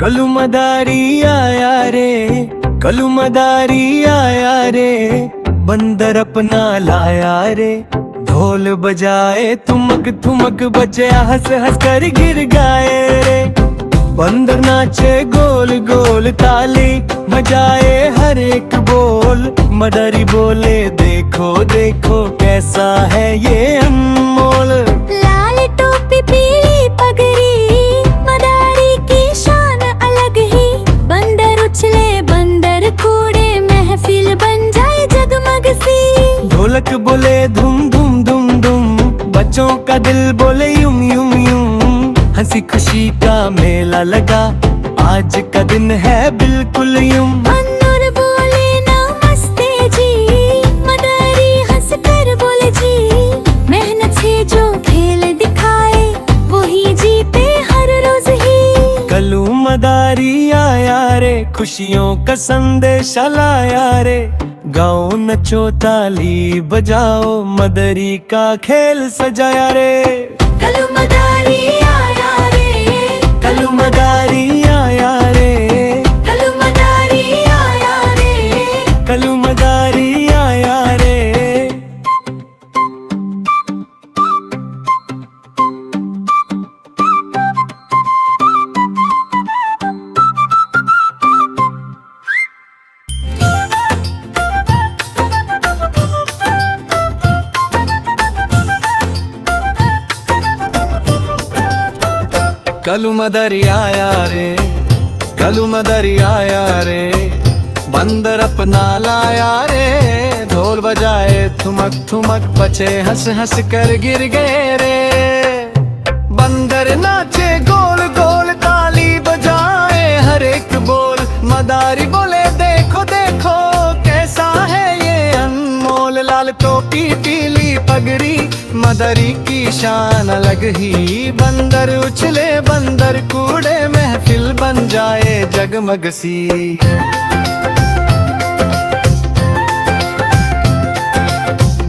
कलू मदारी आया रे, कलू मदारी आया रे, बंदर अपना लाया रे। ढोल बजाए ठुमक ठुमक बचे, हंस हंस कर गिर गाए रे। बंदर नाचे गोल गोल ताली, बजाए हर एक बोल। मदारी बोले देखो देखो कैसा है ये अनमोल। लाल टोपी पीली पगड़ी, मदारी की शान अलग ही। बंदर उछले बंदर कूड़े, महफिल बन जाए जगमग सी। ढोलक बोले धूम धूम धूम धूम, बच्चों का दिल बोले यूं यूं यूं। हंसी खुशी का मेला लगा, आज का दिन है बिल्कुल यूं। बंदर बोले नमस्ते जी, मदारी हंस कर बोले जी। मेहनत से जो खेल दिखाए, वही जीते हर रोज ही। कलू मदारी आया रे, खुशियों का संदेशा लाया रे। गाओ नचो ताली बजाओ, मदारी का खेल सजाया रे। कलू मदारी आया रे, कलू मदारी आया रे, कलू मदारी आया रे। कलू मदारी आया रे। कलू मदारी आया रे, कलू मदारी आया रे, बंदर अपना लाया रे। ढोल बजाए ठुमक ठुमक बचे, हंस हंस कर गिर गए रे। बंदर नाचे गोल गोल ताली बजाए हर एक बोल। मदारी बोले देखो देखो कैसा है ये अनमोल। लाल टोपी पीली पगड़ी, मदारी की शान अलग ही। बंदर उछले बंदर कूड़े, महफिल बन जाए जगमग सी।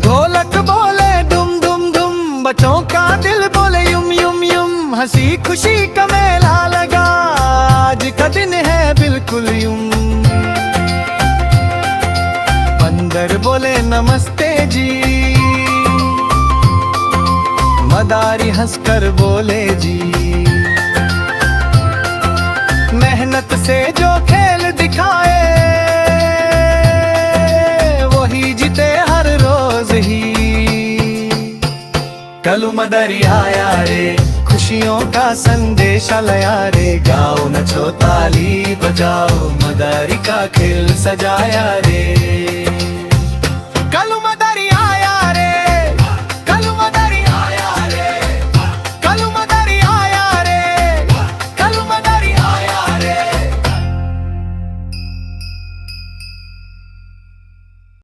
ढोलक बोले दुम दुम दुम, बच्चों का दिल बोले युम युम युम। हंसी खुशी का मेला लगा, आज का दिन है बिल्कुल यूं। बंदर बोले नमस्ते जी, मदारी हंसकर बोले जी। मेहनत से जो खेल दिखाए, वही जीते हर रोज ही। कलू मदारी आया रे, खुशियों का संदेशा लाया रे। गाओ नचो ताली बजाओ, मदारी का खेल सजाया रे।